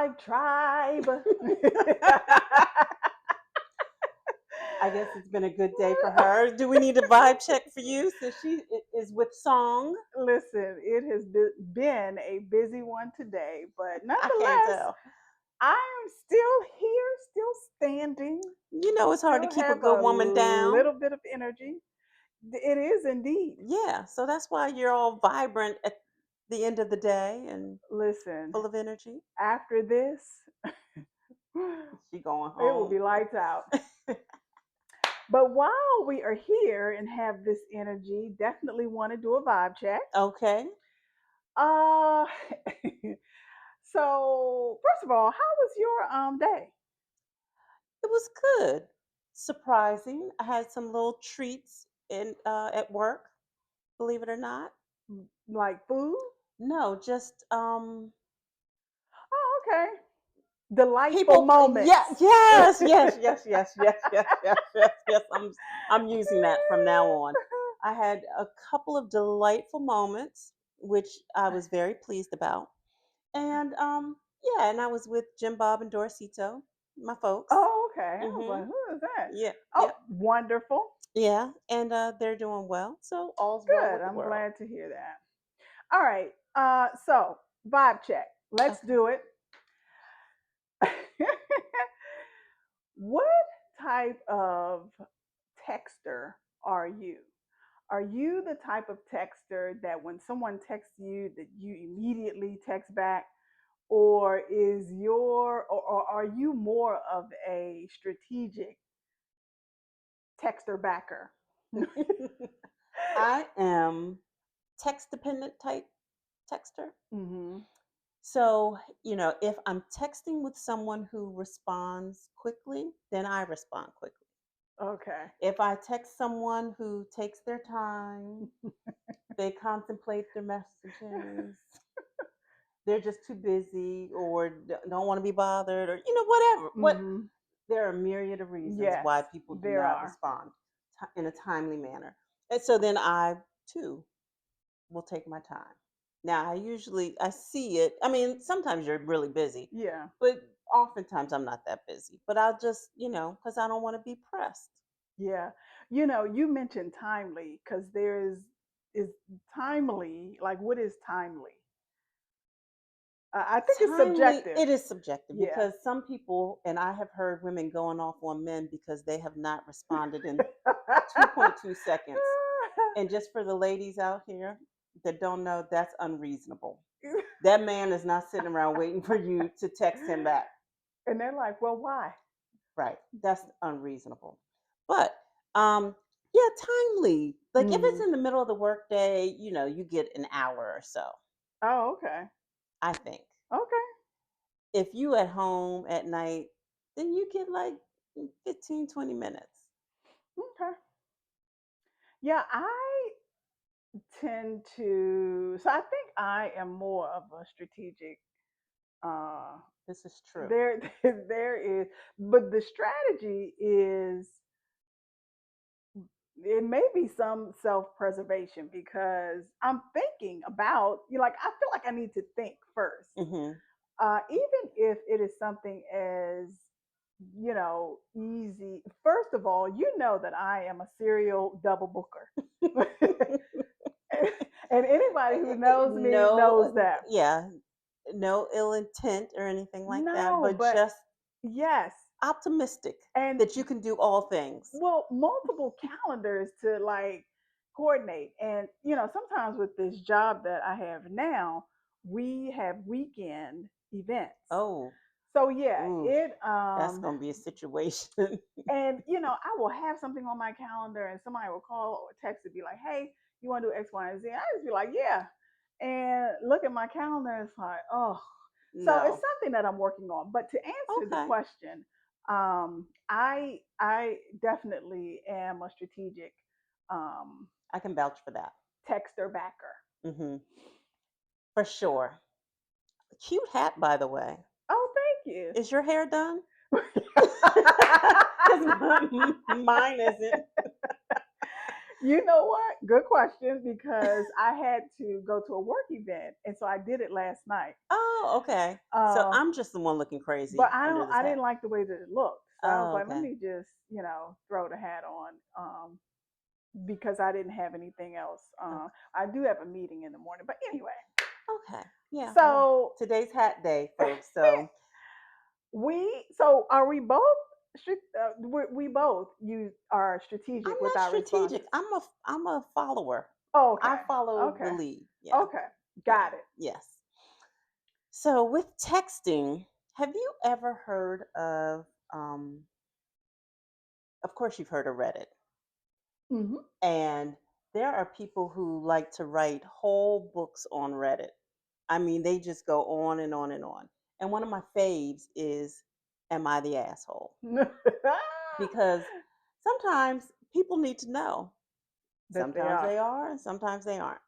vibe tribe. I guess it's been a good day for her. Do we need a vibe check for you since she is with song? Listen, it has been a busy one today, but I can't nonetheless, tell. I am still here, still standing, You know it's hard to still keep a have good a woman down. little bit of energy. It is indeed. Yeah, so that's why you're all vibrant at the end of the day and Listen, full of energy. after this, She going it will home. be lights out. But while we are here and have this energy, definitely want to do a vibe check. Okay. Uh, so first of all, how was your day? It was good. Surprising. I had some little treats in at work, believe it or not. Like food? No, just Oh, okay. Delightful people, yeah, moments. yes. I'm using that from now on. I had a couple of delightful moments which I was very pleased about. And yeah, and I was with Jim Bob and Dorcito, my folks. Oh, okay. I was Mhm. like, who is that? Yeah, Oh, yep. wonderful. Yeah, and they're doing well. So all's well Good. with the I'm world. glad to hear that. All right. So vibe check. Let's Okay. do it. What type of texter are you? Are you the type of texter that when someone texts you that you immediately text back? Or are you more of a strategic texter backer? I am text dependent type texter. Mm-hmm. So, if I'm texting with someone who responds quickly, then I respond quickly. Okay. If I text someone who takes their time, they contemplate their messages, they're just too busy or don't want to be bothered or whatever. Mm-hmm. There are a myriad of reasons Yes, why people do there not are. respond in a timely manner. And so then I too will take my time. Now I see it. I mean, sometimes you're really busy, Yeah. but oftentimes I'm not that busy. But I'll just, because I don't want to be pressed. Yeah. You mentioned timely because is timely, like what is timely? I think it's Timely, subjective. it is subjective Yeah. because some people, and I have heard women going off on men because they have not responded in 2.2 seconds. And just for the ladies out here that don't know, that's unreasonable. That man is not sitting around waiting for you to text him back. And they're like, well, why? Right. That's unreasonable. But yeah, timely. Like if it's Hmm. in the middle of the workday, you get an hour or so, Oh, okay. I think. Okay. If you at home at night, then you get like 15, 20 minutes. Okay. Yeah, I tend to. So I think I am more of a strategic. Uh, This is true. there, there is, but the strategy is it may be some self-preservation because I'm thinking about like I feel like I need to think first, Hmm. even if it is something as easy. First of all, you know that I am a serial double booker. And anybody who knows me knows No, that. yeah, no ill intent or anything like that, No, but but just yes. optimistic And that you can do all things. well, multiple calendars to like coordinate. And sometimes with this job that I have now, we have weekend events. Oh, So yeah, ooh, it that's gonna be a situation. and I will have something on my calendar and somebody will call or text and be like, hey, you want to do X, Y, and Z? I just be like, yeah. And look at my calendar, it's like, oh. So it's No. something that I'm working on. But to answer the Okay. question, I definitely am a strategic um, I can vouch for that. texter backer. Hmm. For sure. Cute hat, by the way. Oh, thank you. Is your hair done? Because mine isn't. You know what? Good question because I had to go to a work event, and so I did it last night. Oh, okay. So Uh, I'm just the one looking but crazy I under don't. this I hat. didn't like the way that it looked, so I was Oh, like, let okay. me just throw the hat on because I didn't have anything else. Okay. I do have a meeting in the morning, but anyway. Okay. Yeah. Well, So today's hat day, folks. So so are we both? We both use are I'm strategic with not our strategic. responses. I'm a follower. Oh, I okay. follow the Okay. lead. Yeah. Okay. Yeah. Got it. Yes. So with texting, have you ever heard of course you've heard of Reddit. Hmm. And there are people who like to write whole books on Reddit. I mean, they just go on and on and on. And one of my faves is Am I the Asshole? Because sometimes people need to know. That they Sometimes are. they are, and sometimes they aren't.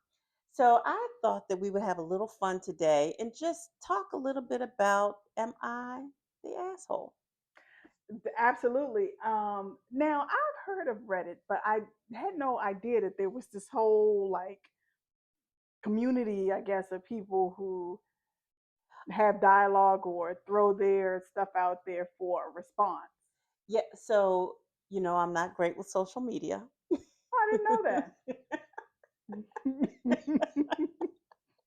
So I thought that we would have a little fun today and just talk a little bit about Am I the Asshole? Absolutely. Now I've heard of Reddit, but I had no idea that there was this whole like community, I guess, of people who have dialogue or throw their stuff out there for a response. Yeah, so, I'm not great with social media. Oh, I didn't know that.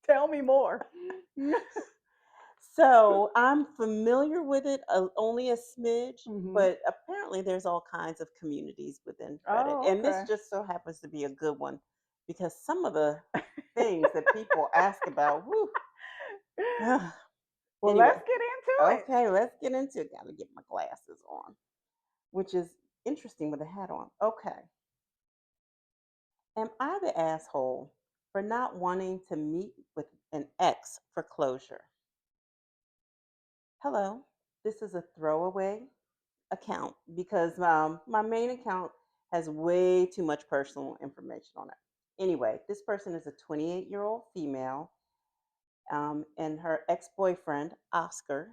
Tell me more. So I'm familiar with it, only a smidge, Hmm. but apparently there's all kinds of communities within Reddit. Oh, And this okay. just so happens to be a good one because some of the things that people ask about, whew, Well, let's anyway, get into it. okay, let's get into it. Gotta get my glasses on, which is interesting with a hat on. Okay. Am I the asshole for not wanting to meet with an ex for closure? Hello, this is a throwaway account because my main account has way too much personal information on it. Anyway, this person is a 28-year-old female, and her ex boyfriend, Oscar,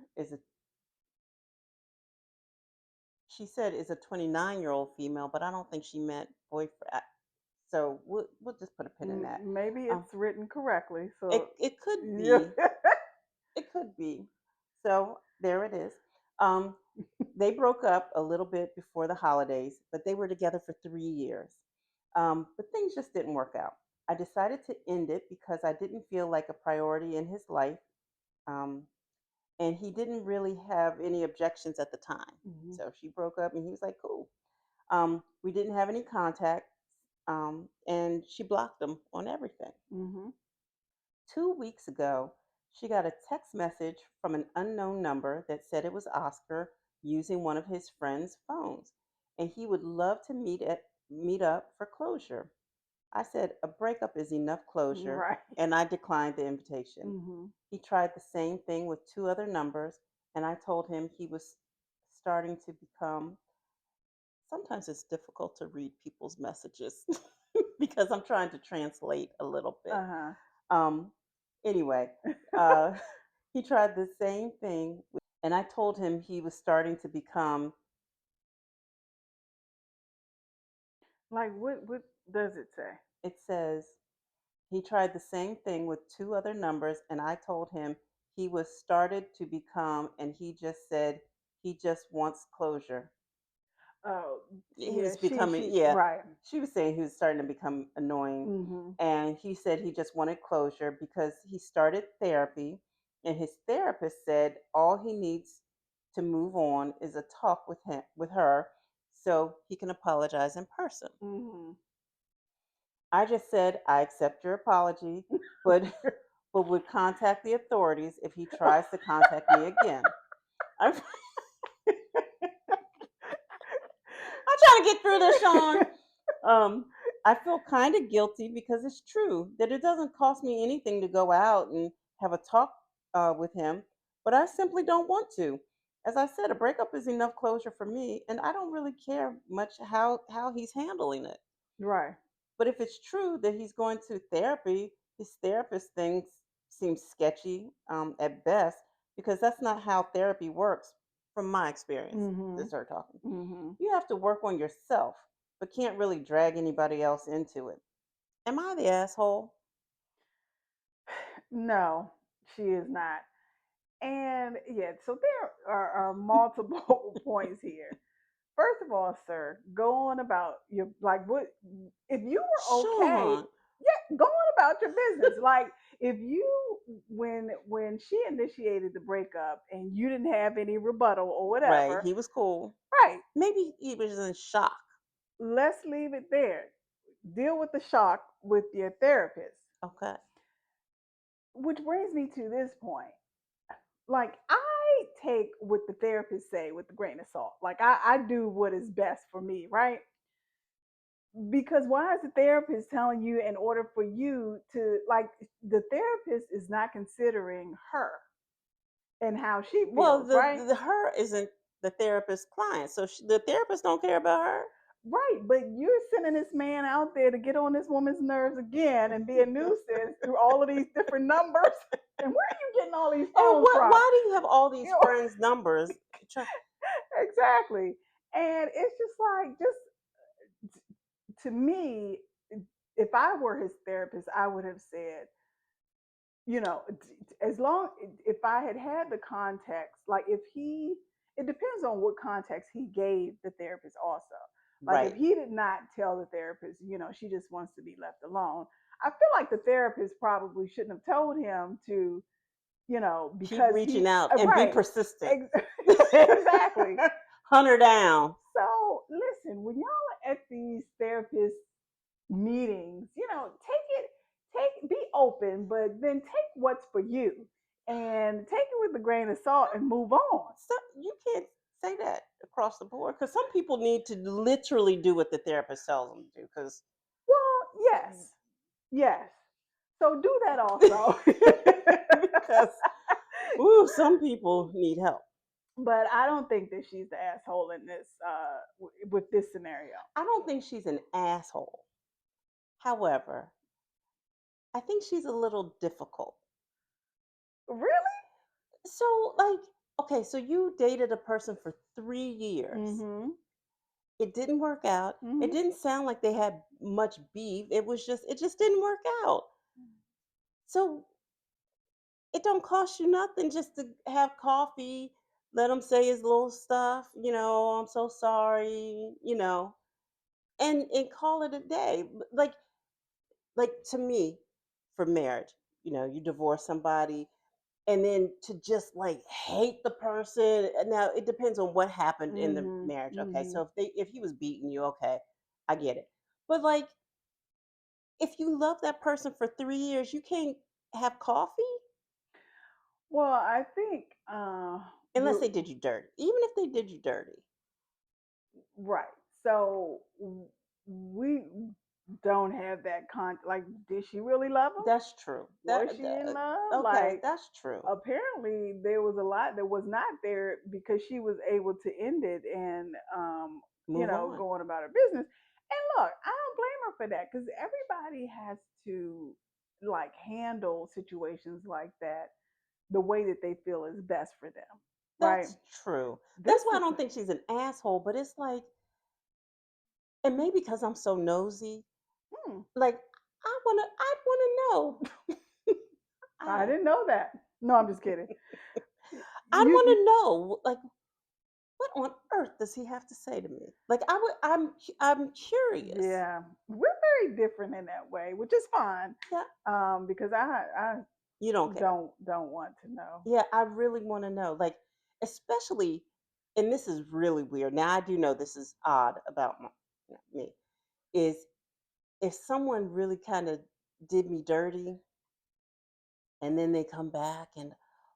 she said is a 29-year-old female, but I don't think she meant boyfriend. So we'll just put a pin in that. Maybe Um, it's written correctly. So, it could yeah. be. It could be. So there it is. Um, they broke up a little bit before the holidays, but they were together for 3 years. But things just didn't work out. I decided to end it because I didn't feel like a priority in his life. Um, and he didn't really have any objections at the time. Hmm. So she broke up and he was like, cool. We didn't have any contact. And she blocked him on everything. Hmm. 2 weeks ago, she got a text message from an unknown number that said it was Oscar using one of his friend's phones, and he would love to meet up for closure. I said a breakup is enough closure, Right. and I declined the invitation. Hmm. He tried the same thing with two other numbers, and I told him he was starting to become. Sometimes it's difficult to read people's messages because I'm trying to translate a little bit. Uh Um, anyway, huh. uh, he tried the same thing, and I told him he was starting to become. Like, what does it say? It says he tried the same thing with two other numbers, and I told him he was started to become, and he just said he just wants closure. Oh, He yeah. was becoming, yeah, Right. she was saying he was starting to become annoying. Hmm. And he said he just wanted closure because he started therapy, and his therapist said all he needs to move on is a talk with her so he can apologize in person. Hmm. I just said I accept your apology, but but would contact the authorities if he tries to contact me again. I'm, I'm trying to get through this, Sean. I feel kind of guilty because it's true that it doesn't cost me anything to go out and have a talk with him, but I simply don't want to. As I said, a breakup is enough closure for me, and I don't really care much how he's handling it. Right. But if it's true that he's going to therapy, his therapist things seems sketchy at best because that's not how therapy works from my experience. Hmm. This is her talking. Hmm. You have to work on yourself. but can't really drag anybody else into it. Am I the asshole? No, she is not. And yeah, so there are multiple points here. First of all, sir, go on about your like what if you were okay, Sean, yeah, go on about your business. Like if you when she initiated the breakup and you didn't have any rebuttal or right? whatever, He was cool. right, Maybe he was in shock. let's leave it there. Deal with the shock with your therapist. Okay. Which brings me to this point. Like I take what the therapist say with a grain of salt. Like I do what is best for me, right? Because why is the therapist telling you in order for you to like the therapist is not considering her and how she Well, feels, right? the her isn't the therapist's client, so the therapist don't care about her. Right, but you're sending this man out there to get on this woman's nerves again and be a nuisance through all of these different numbers. And where are you getting all these And phones from? why do you have all these You know, friends' numbers? exactly. And it's just like, just to me, if I were his therapist, I would have said, you know, as long if I had had the context, like if he, it depends on what context he gave the therapist also. Like if Right. he did not tell the therapist, you know, she just wants to be left alone, I feel like the therapist probably shouldn't have told him to, you know, Keep because reaching he, out and be right, persistent. exactly. Hunt her down. So listen, when y'all are at these therapist meetings, you know, be open, but then take what's for you and take it with a grain of salt and move on. So you can't say that across the board because some people need to literally do what the therapist tells them to do. Because Well, yes, yes. So do that also. because ooh, some people need help. But I don't think that she's the asshole in this with this scenario. I don't think she's an asshole. However, I think she's a little difficult. Really? So, like, okay, so you dated a person for 3 years. Mm-hmm. It didn't work out. It Mm-hmm. didn't sound like they had much beef. It just didn't work out. So it don't cost you nothing just to have coffee, let him say his little stuff, I'm so sorry, and call it a day. Like to me, for marriage, you divorce somebody and then to just like hate the person. Now it depends on what happened in the Mm-hmm. marriage. Okay, Mm-hmm. so if he was beating you, okay, I get it. But like if you love that person for 3 years, you can't have coffee Well, I think unless we're they did you dirty. Even if they did you dirty, right. So we don't have that like did she really love him? that's true. Was she in love? Okay, Like that's true. apparently there was a lot that was not there because she was able to end it and Move on. going about her business. And look, I don't blame her for that because everybody has to like handle situations like that the way that they feel is best for them, right? That's true. This That's why I is don't think she's an asshole. But it's like, and maybe because I'm so nosy, hmm, like I wanna know. I I didn't know that. No, I'm just kidding. I'd You, wanna know, like, what on earth does he have to say to me? Like, I'm curious. yeah, we're very different in that way, which is fine. Yeah, Because I you don't care. don't want to know. Yeah, I really want to know. Like, especially, and this is really weird. Now, I do know this is odd about me. Is if someone really kind of did me dirty, and then they come back and,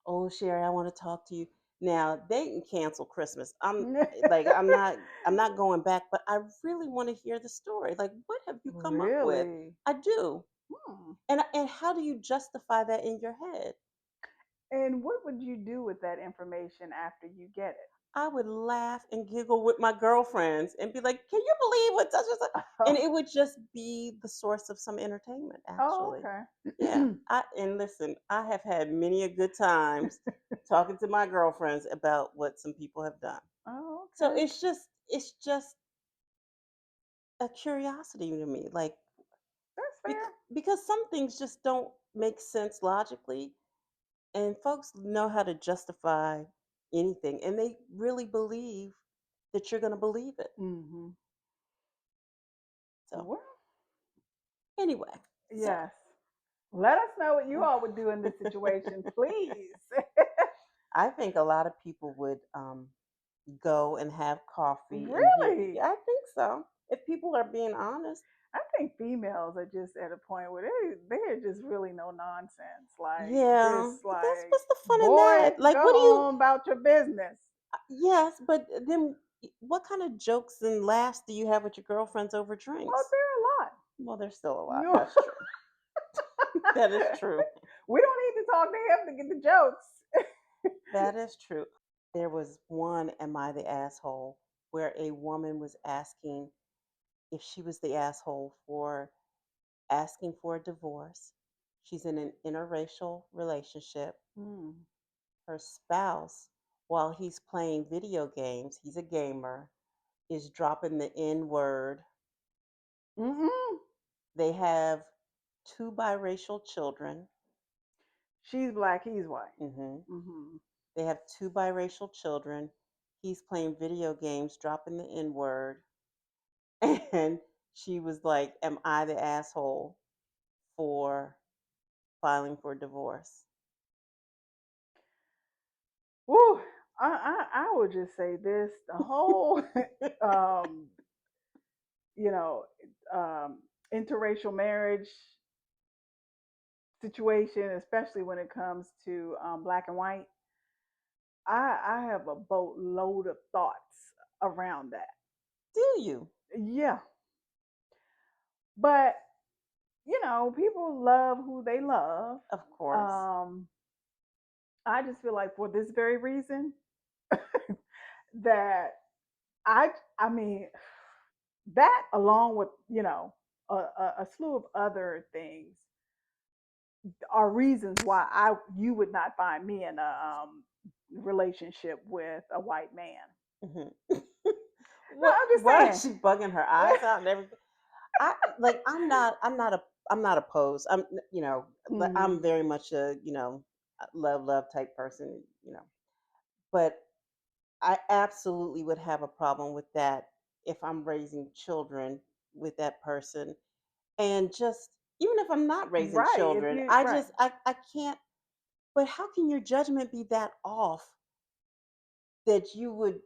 oh, Sherry, I want to talk to you. Now they can cancel Christmas. I'm not going back, but I really want to hear the story. Like, what have you come up with? Really? I do. Hmm. And how do you justify that in your head? And what would you do with that information after you get I would laugh and giggle with my girlfriends and be like, "Can you believe what such and such?" it? And it would just be the source of some entertainment, Oh, actually. Yeah. okay. And listen, I have had many a good times talking to my girlfriends about what some people have done. Oh, So okay. it's just a curiosity to me. Like, That's fair. because some things just don't make sense logically, and folks know how to justify anything, and they really believe that you're going to believe it. Hmm. So, Well, anyway, so yes. Let us know what you all would do in this situation, please. I think a lot of people would go and have coffee and hear. Really? Yeah, I think so. If people are being honest. I think females are just at a point where they're just really no nonsense. Like Yeah, just but that's like what's the fun in that? boys, Like, go what do you? on about your business. Yes, but then what kind of jokes and laughs do you have with your girlfriends over Oh, drinks? there are a lot. Well, there's still a lot. You That's true. That is true. we don't need to talk to him to get the jokes. That is true. There was one Am I the Asshole where a woman was asking if she was the asshole for asking for a divorce. She's in an interracial relationship. Mm. Her spouse, while he's playing video games, he's a gamer, is dropping the N word. Mm-mm. They have two biracial children. She's black, he's white. Hmm. Hmm. They have two biracial children. He's playing video games, dropping the N word. And she was like, Am I the asshole for filing for divorce? Woo. I would just say this: the whole, um, you know, um, interracial marriage situation, especially when it comes to black and white. I have a boatload of thoughts around that. Do you? Yeah, but people love who they love. Of course. Um, I just feel like for this very reason that I I mean that along with a slew of other things are reasons why I you would not find me in a relationship with a white man. Hmm. No, What? I'm just Why is saying. she bugging her eyes out and everything? I like. I'm not opposed. Hmm. I'm very much a love type person. But I absolutely would have a problem with that if I'm raising children with that person, and just even if I'm not raising Right. If children, you right. I can't. But how can your judgment be that off that you would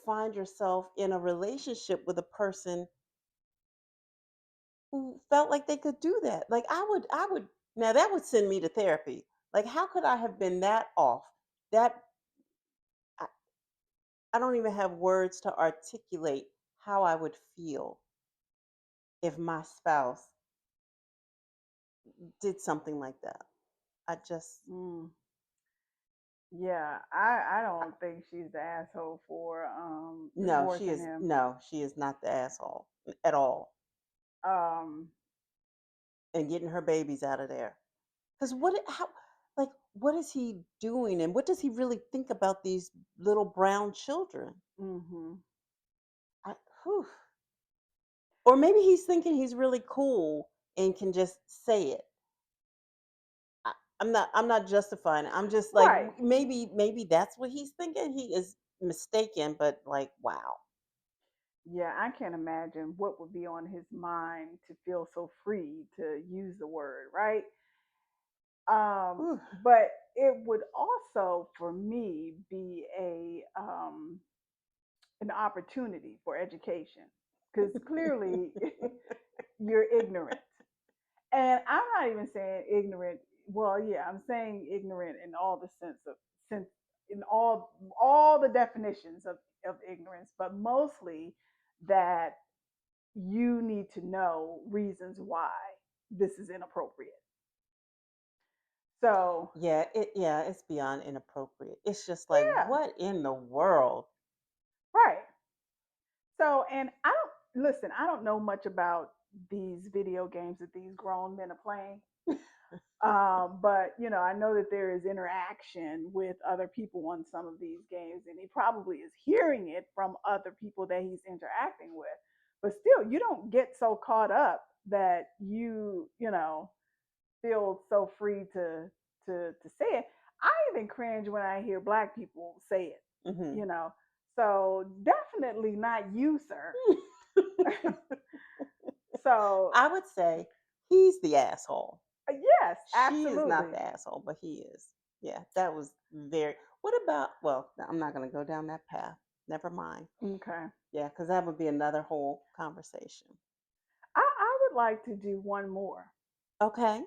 find yourself in a relationship with a person who felt like they could do that? Like, I would now that would send me to therapy. Like, how could I have been that off? That I, I don't even have words to articulate how I would feel if my spouse did something like that. I just Mm, yeah, I don't think she's the asshole for no, divorcing him. she is not the asshole at all, Um, and getting her babies out of there. Because what is he doing, and what does he really think about these little brown children? hmm. I, whew. Or maybe he's thinking he's really cool and can just say it. I, I'm not justifying it. I'm just like, Right. maybe that's what he's thinking. He is mistaken, but like, wow. Yeah, I can't imagine what would be on his mind to feel so free to use the word, right? Whew. But it would also, for me, be a an opportunity for education because clearly you're ignorant, and I'm not even saying ignorant. Well, yeah, I'm saying ignorant in all the sense in all the definitions of ignorance, but mostly that you need to know reasons why this is inappropriate. So, It's beyond inappropriate. It's just like, yeah, what in the world? right. So, and I don't listen, I don't know much about these video games that these grown men are playing. But I know that there is interaction with other people on some of these games, and he probably is hearing it from other people that he's interacting with. but still, you don't get so caught up that feel so free to say it. I even cringe when I hear black people say it, Hmm. you know. So definitely not you, sir. So I would say he's the asshole. yes, She is not absolutely. the asshole, but he is. Yeah, that was very. What about? Well, I'm not going to go down that path. Never mind. Okay. Yeah, because that would be another whole conversation. I would like to do one more. Okay.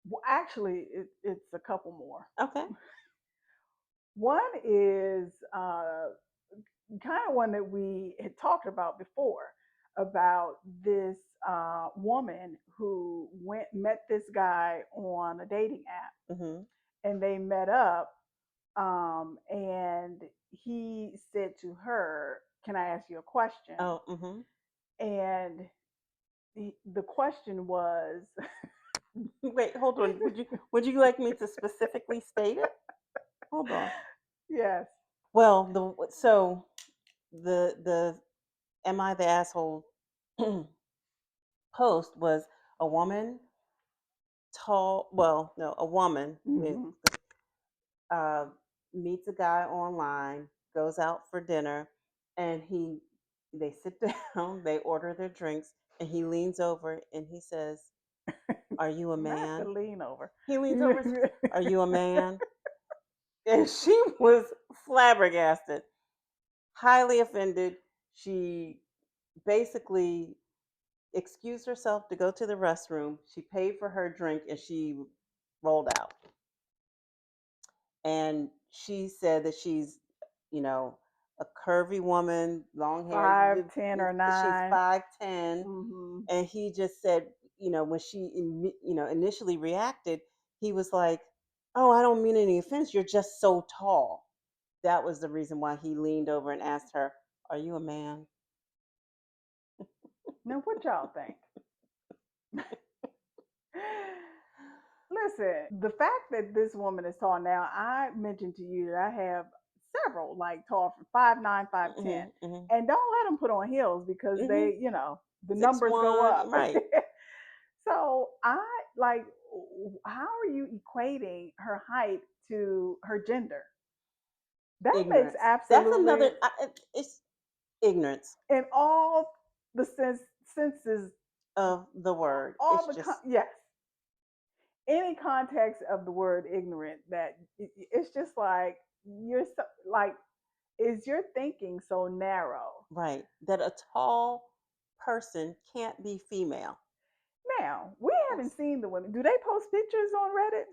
Well, actually, it's a couple more. Okay. One is kind of one that we had talked about before about this woman who met this guy on a dating app, Hmm. and they met up, and he said to her, "Can I ask you a question?" Oh. Hmm. And the question was, Wait. Hold on. Would you like me to specifically state it? Hold on. yes, Well, the am I the asshole post was a woman tall. Well, no, a woman with hmm uh, meets a guy online, goes out for dinner, and they sit down, they order their drinks, and he leans over and he says, "Are you a not the man?" lean over. He leans over and says, "Are you a man?" And she was flabbergasted, highly offended. She basically excused herself to go to the restroom. She paid for her drink and she rolled out. And she said that she's, you know, a curvy woman, long hair. 5'10" or She's 9. 5'10", hmm and he just said, when she, initially reacted, he was like, "Oh, I don't mean any offense. You're just so tall." That was the reason why he leaned over and asked her, "Are you a man?" Now, what y'all think? Listen, the fact that this woman is tall now, I mentioned to you that I have several like tall from 5'9", 5'10", Hmm. Hmm. and don't let them put on heels because Hmm. the Six numbers go one, up. right? So I like, how are you equating her height to her gender? That makes Ignorance. That's absolutely, another. It's ignorance in all the senses, of the word. all It's the just yes, any context of the word ignorant, that it's just like you're so, like, is your thinking so narrow? right that a tall person can't be female. Now we haven't That's seen the women. Do they post pictures on Reddit?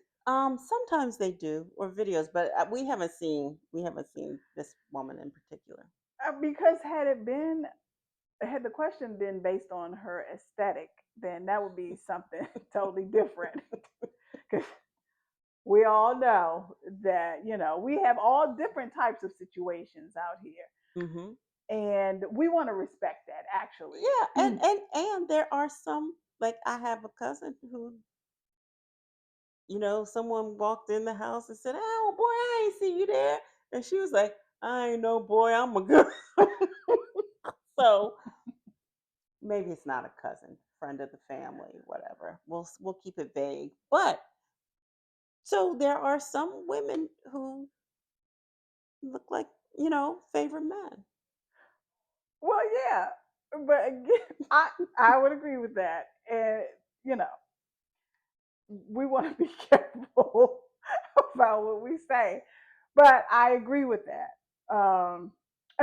sometimes they do or videos, but we haven't seen this woman in particular. Because had the question been based on her aesthetic, then that would be something totally different. Because we all know that we have all different types of situations out here, Hmm. and we want to respect that actually. Yeah, and there are some, like I have a cousin who, someone walked in the house and said, "Oh boy, I ain't see you there," and she was like, "I ain't no boy, I'm a girl." So maybe it's not a cousin, friend of the family, whatever. We'll keep it vague. But so there are some women who look like, favorite men. Well, yeah, but again, I would agree with that, and you know we want to be careful about what we say, but I agree with that, and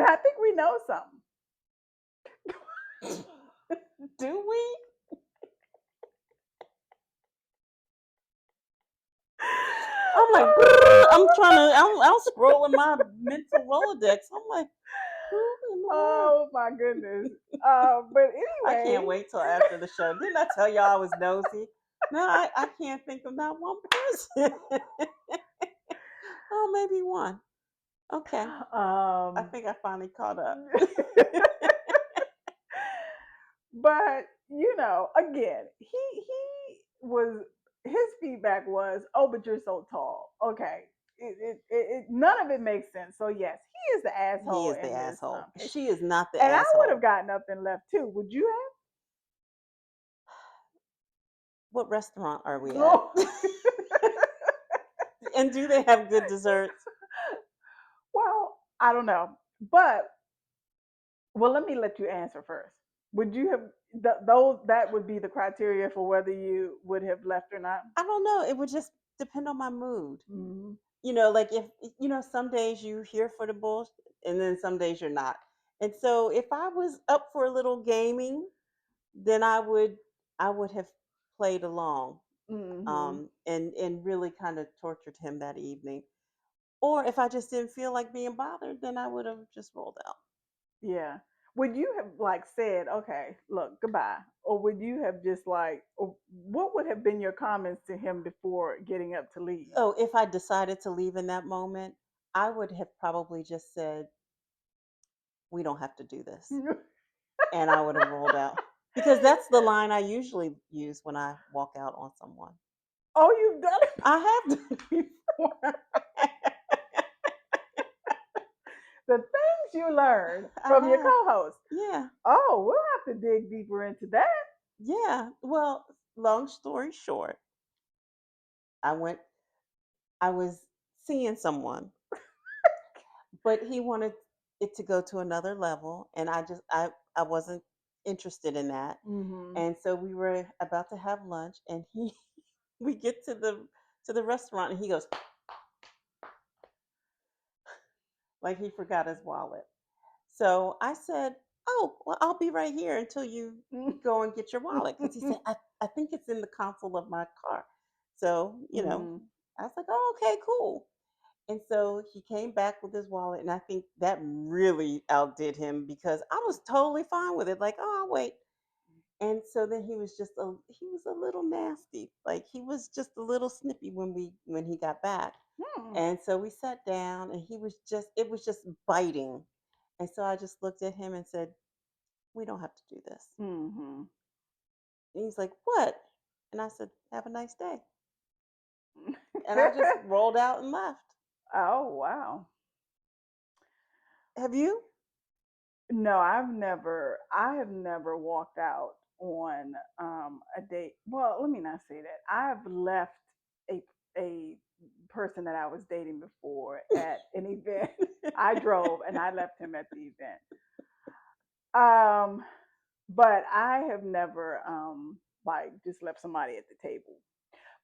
I think we know something. Do we? I'm like, I'm trying to, I'm scrolling my mental Rolodex. I'm like, who in the world? Oh my goodness. But I can't anyway, wait till after the show. Didn't I tell y'all I was nosy? No, I can't think of not one person. Oh, maybe one. Okay. I um, think I finally caught up. but again, he was his feedback was, "Oh, but you're so tall." Okay, none of it makes sense. So yes, is the He asshole is the in this asshole. case. She is not the And I would have asshole. gotten up and left too. Would you What restaurant are we at? have? And do they have good desserts? Well, I don't know. But well, let me let you answer first. Would you have those? That would be the criteria for whether you would have left or not. I don't know. It would just depend on my mood. Mm-hmm. Like if some days you here for the bullshit, and then some days you're not. And so if I was up for a little gaming, then I would have played along, Mm-hmm. and really kind of tortured him that evening. Or if I just didn't feel like being bothered, then I would have just rolled out. Yeah. Would you have like said, okay, look, goodbye? Or would you have just like, or what would have been your comments to him before getting up to leave? Oh, if I decided to leave in that moment, I would have probably just said, "We don't have to do this." And I would have rolled out. Because that's the line I usually use when I walk out on someone. Oh, you've done it I have to. before. The things you learned I from your have. co-host. Yeah. Oh, we'll have to dig deeper into that. Yeah. Well, long story short, I went I was seeing someone, but he wanted it to go to another level, and I wasn't interested in that. Mm-hmm. And so we were about to have lunch, and he we get to the restaurant, and he goes like he forgot his wallet. So I said, "Oh, well, I'll be right here until you go and get your wallet." Because he said, I think it's in the console of my car. So, Mm-hmm. I was like, "Oh, okay, cool." And so he came back with his wallet, and I think that really outdid him because I was totally fine with it. Like, "Oh, I'll wait." And so then he was a little nasty. Like he was just a little snippy when he got back. Hmm. And so we sat down, and it was just biting. And so I just looked at him and said, "We don't have to do this." Mm-hmm. And he's like, "What?" And I said, "Have a nice day." And I just rolled out and left. Oh wow. Have you? No, I have never walked out on a date. Well, let me not say that. I've left a a person that I was dating before at an event. I drove and I left him at the event. Um, but I have never like just left somebody at the table.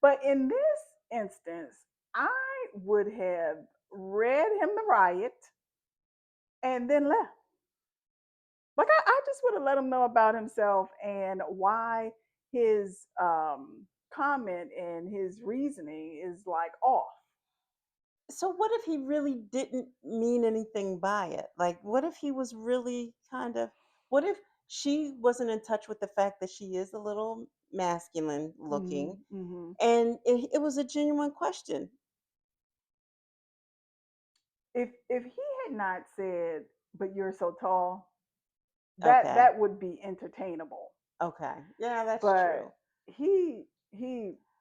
But in this instance, I would have read him the riot and then left. Like I just would have let him know about himself and why his comment and his reasoning is like off. So what if he really didn't mean anything by it? Like what if he was really what if she wasn't in touch with the fact that she is a little masculine looking, Mm-hmm. and it was a genuine question? If he had not said, "But you're so tall," Okay. that would be entertainable. Okay. Yeah, that's But true. he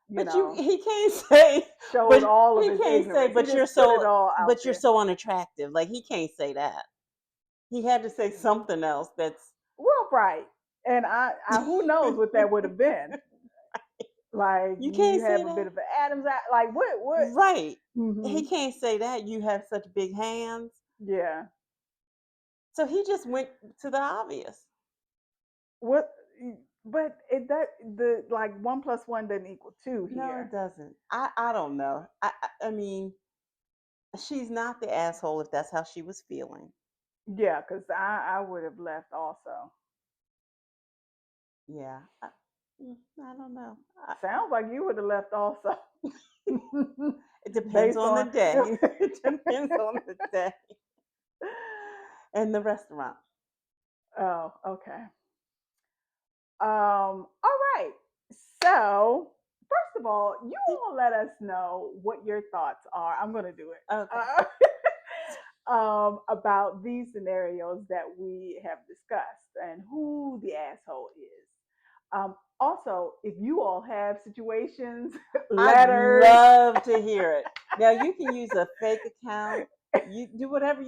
But he can't say, showed all of he his can't say, ignorance. He just put it all out but you're there. so unattractive. Like he can't say that. He had to say something else that's Well, right. And I who knows what that would have been. Like you you can't have say a bit that. of an Adam's like what? Right. He Mm-hmm. can't say that. You have such big hands. Yeah. So he just went to the obvious. What? But it that the like one plus one doesn't equal two No, it here. doesn't. I don't know. I mean, she's not the asshole if that's how she was feeling. Yeah, because I would have left also. Yeah. I don't know. Sounds like you would have left also. It depends Based on the on day. It depends on the day and the restaurant. oh, okay. All right. So, first of all, you Did, all let us know what your thoughts are. I'm going to do it. okay. About these scenarios that we have discussed and who the asshole is. Also, if you all have situations, I'd letters, love to hear it. Now you can use a fake account You do whatever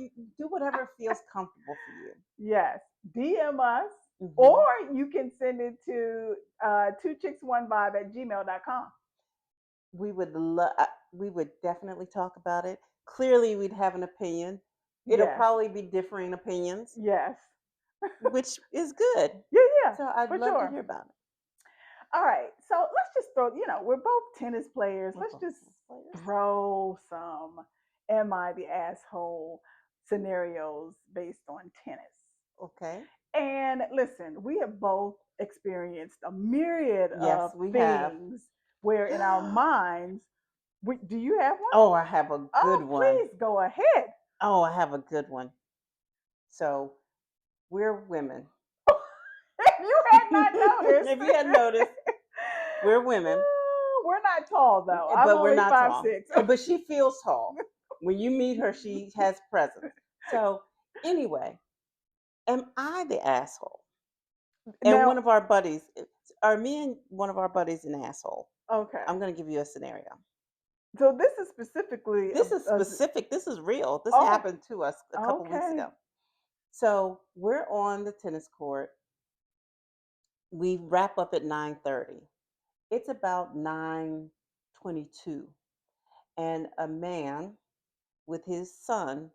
feels comfortable for you. Yes. DM us, or Hmm. you can send it to two chicks one vibe at gmail.com. We would definitely talk about it. Clearly, we'd have an opinion. It'll Yes. probably be differing opinions, Yes. which is good. Yeah, yeah, So I'd for love to sure. hear about it. All right. So let's just throw, we're both tennis players. We're Let's both just tennis players. throw some am I the asshole scenarios based on tennis. Okay. And listen, we have both experienced a myriad Yes, of we have. things where in our minds, do you have one? Oh, I have a good Oh, one. please go ahead. Oh, I have a good one. So we're women. You had not noticed. If you had noticed, we're women, We're not tall though. I'm but we're only not five tall. six. But she feels tall. When you meet her, she has presence. So anyway, am I the asshole? And Now, one of our buddies, are me and one of our buddies an asshole? okay. I'm going to give you a scenario. So this is specifically This is specific. This is real. This oh, happened to us a couple weeks okay. ago. So we're on the tennis court. We wrap up at 9:30. It's about 9:22, and a man with his son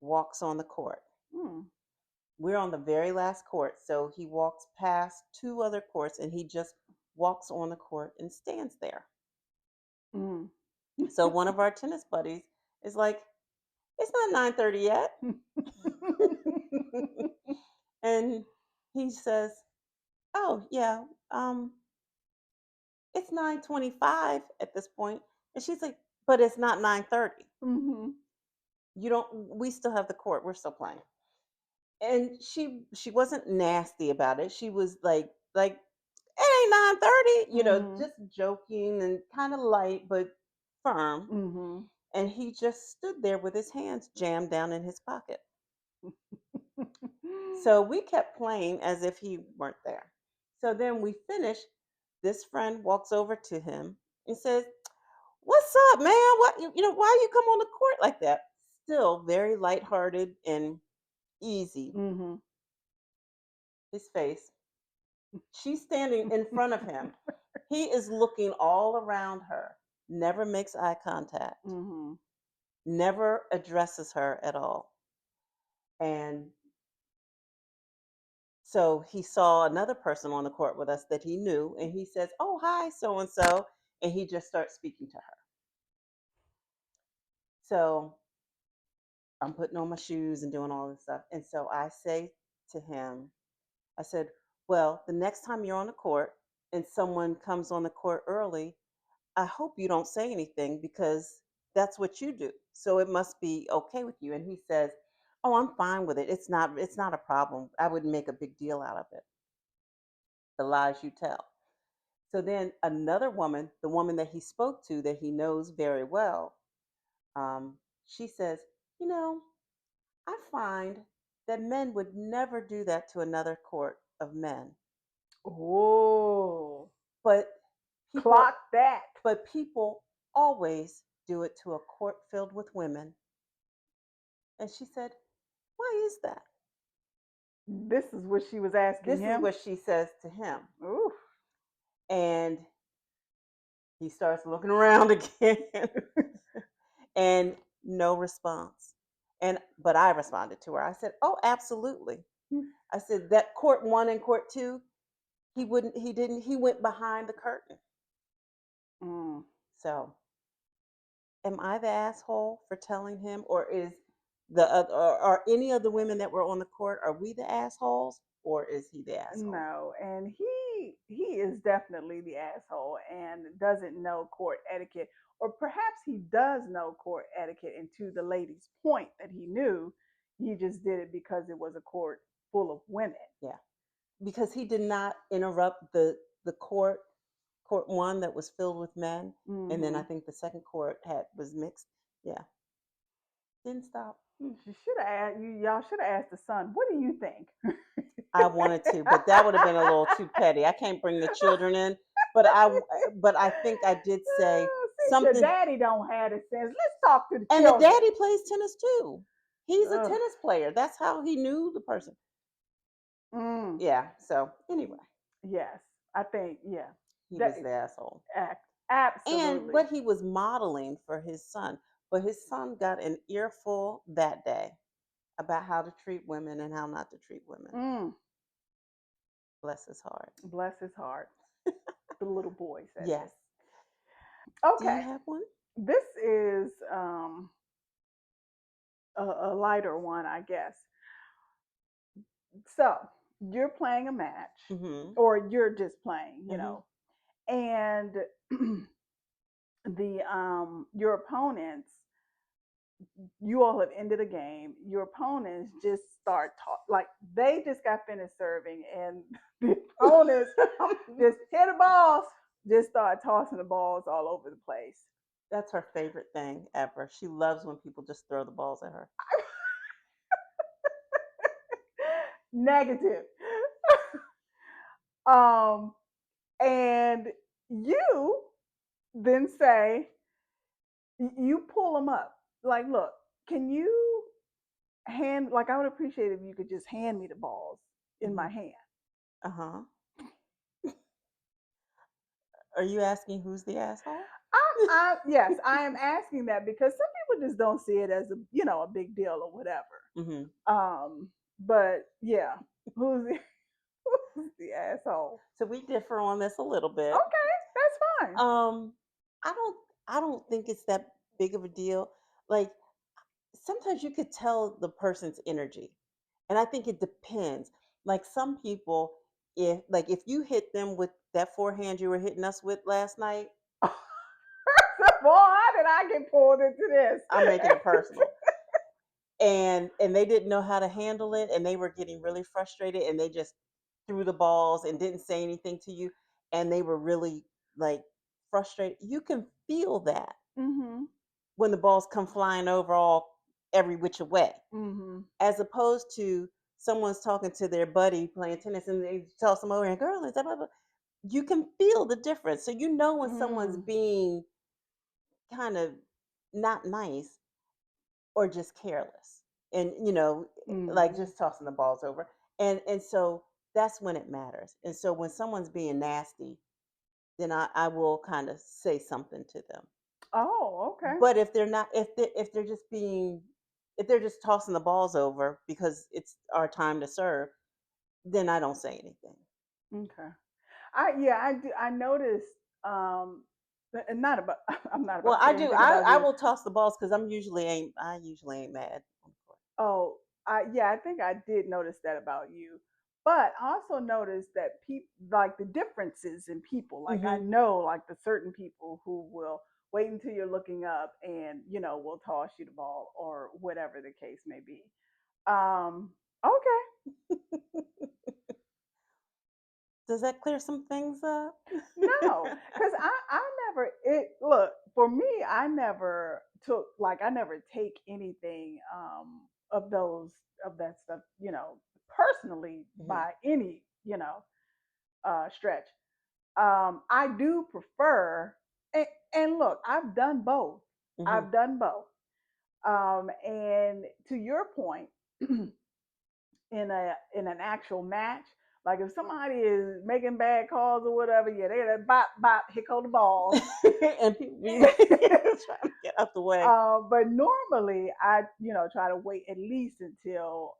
walks on the court. Hmm. We're on the very last court, so he walks past two other courts and he just walks on the court and stands there. Mm. So one of our tennis buddies is like, "It's not 9:30 yet." And he says, "Oh, yeah, it's 9:25 at this point." And she's like, "But it's not 9:30. Hmm. You don't we still have the court. We're still playing." And she wasn't nasty about it. She was like it ain't 9:30, Hmm. just joking and kind of light but firm. Hmm. And he just stood there with his hands jammed down in his pocket. So we kept playing as if he weren't there. So then we finished. This friend walks over to him and says, "What's up, man? Why you come on the court like that?" Still very lighthearted and easy. Hmm. His face. She's standing in front of him. He is looking all around her, never makes eye contact, Hmm. never addresses her at all. And so he saw another person on the court with us that he knew, and he says, "Oh, hi, so and so." And he just starts speaking to her. So I'm putting on my shoes and doing all this stuff. And so I say to him, I said, "Well, the next time you're on the court and someone comes on the court early, I hope you don't say anything because that's what you do. So it must be okay with you." And he says, "Oh, I'm fine with it. It's not a problem. I wouldn't make a big deal out of it." The lies you tell. So then another woman, the woman that he spoke to that he knows very well, she says, "You know, I find that men would never do that to another court of men. Oh, But people clock that. but people always do it to a court filled with women." And she said, "Why is that?" This is what she was asking This is him. what she says to him. Ooh. And he starts looking around again and no response. But I responded to her. I said, "Oh, absolutely." I said that court 1 and court 2, he went behind the curtain. Mm. So, am I the asshole for telling him, or is or are any of the women that were on the court, are we the assholes, or is he the asshole? No, and he is definitely the asshole and doesn't know court etiquette, or perhaps he does know court etiquette. And to the lady's point that he knew, he just did it because it was a court full of women. Yeah, because he did not interrupt the court 1 that was filled with men, and then I Hmm. think the second court had was mixed. Yeah, didn't stop. She should have asked you. Y'all should have asked the son. What do you think? I wanted to, but that would have been a little too petty. I can't bring the children in, but I think I did say least your something. daddy don't have the sense. Let's talk to the And the children. daddy plays tennis too. He's a Ugh. tennis player. That's how he knew the person. Mm. Yeah. So anyway, Yes, I think yeah. he That was the asshole. And absolutely. what he was modeling for his son. But his son got an earful that day about how to treat women and how not to treat women. Mm. Bless his heart. Bless his heart. The little boy said Yes. this. Do you Okay, have one? this is a lighter one, I guess. So you're playing a match, Mm-hmm. or you're just playing, Mm-hmm. and the your opponents, you all have ended a game. Your opponents just start like they just got finished serving, and the opponents just hit the balls, just start tossing the balls all over the place. That's her favorite thing ever. She loves when people just throw the balls at her. Negative. um, and you then say, you pull them up. Like, look, can you like, I would appreciate if you could just hand me the balls in Mm-hmm. my hand. Uh-huh. Are you asking who's the asshole? Yes, I am asking that because some people just don't see it as a big deal or whatever. Mm-hmm. But yeah, who's the, who's the asshole? So we differ on this a little bit. Okay, that's fine. Um, I don't I don't think it's that big of a deal. Like sometimes you could tell the person's energy. And I think it depends. Like some people, if you hit them with that forehand you were hitting us with last night, Boy, how did I get pulled into this? I'm making it personal. And they didn't know how to handle it and they were getting really frustrated and they just threw the balls and didn't say anything to you and they were really like frustrated. You can feel that Mm-hmm. when the balls come flying over all every which way, Mm-hmm. as opposed to someone's talking to their buddy playing tennis and they toss them over and girl, is that blah, blah. You can feel the difference. So you know when someone's Mm. being kind of not nice or just careless and like Mm-hmm. just tossing the balls over. And so that's when it matters. And so when someone's being nasty, then I will kind of say something to them. Oh, okay. But if they're not, if they're just tossing the balls over because it's our time to serve, then I don't say anything. Okay. I do. I noticed. Um, and not about. I'm not Well, about to I say do. anything about I you. will toss the balls because I usually ain't mad. Oh, yeah, I think I did notice that about you. But I also noticed that people, like the differences in people. Like I Mm-hmm. know like the certain people who will wait until you're looking up and will toss you the ball or whatever the case may be. Okay. Does that clear some things up? No, because I never it look for me. I never took like I never take anything of those of that stuff personally Mm-hmm. by any stretch. I do prefer and look, I've done both. Mm-hmm. I've done both. And to your point, in an actual match. Like if somebody is making bad calls or whatever, yeah, they like bop bop, here go the balls. And people be like, trying to get out the way. But normally I, try to wait at least until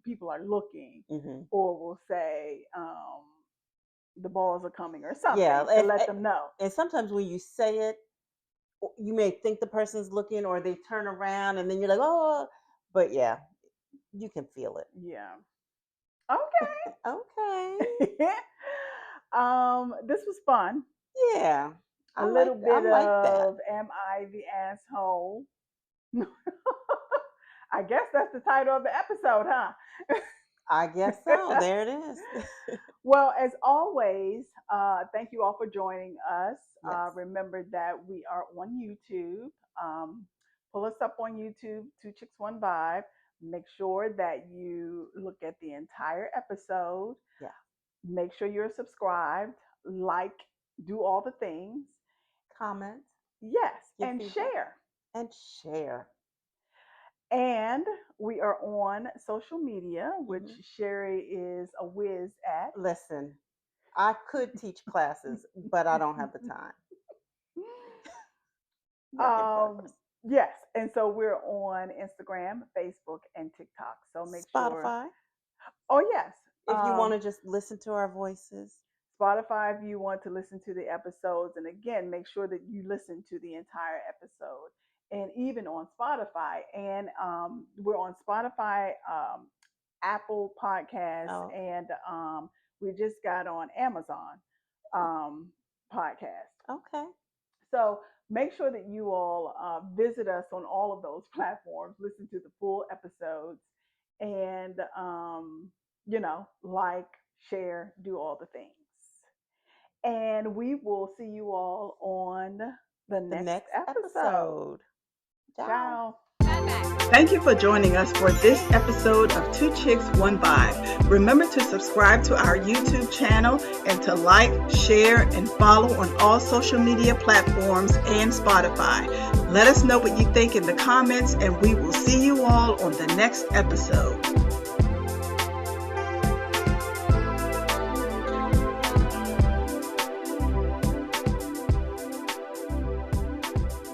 people are looking, Mm-hmm. or will say the balls are coming or Yeah, something to let them know. and sometimes when you say it, you may think the person's looking, or they turn around, and then you're like, oh, but yeah, you can feel it. Yeah. Okay. Okay. This was fun. Yeah, A little I bit like that. of "Am I the asshole?" I guess that's the title of the episode, huh? I guess so. There it is. Well, as always, thank you all for joining us. Yes. Remember that we are on YouTube. Um, Pull us up on YouTube, Two Chicks One Vibe. Make sure that you look at the entire episode. Yeah. Make sure you're subscribed, like, do all the things. Comment. Yes, Give and feedback share. and share. And we are on social media, which Hmm. Sherry is a whiz at. Listen, I could teach classes, but I don't have the time. Work in um, progress. yes, and so we're on Instagram, Facebook, and TikTok. So make sure. Spotify, Oh yes, if you want to just listen to our voices. Spotify if you want to listen to the episodes. And again, make sure that you listen to the entire episode. And even on Spotify, and we're on Spotify, Apple Podcasts, Oh, and we just got on Amazon um, Podcast. okay. So make sure that you all visit us on all of those platforms, listen to the full episodes, and like, share, do all the things. And we will see you all on the The next next episode. episode. Ciao. Ciao. Thank you for joining us for this episode of Two Chicks, One Vibe. Remember to subscribe to our YouTube channel and to like, share, and follow on all social media platforms and Spotify. Let us know what you think in the comments, and we will see you all on the next episode.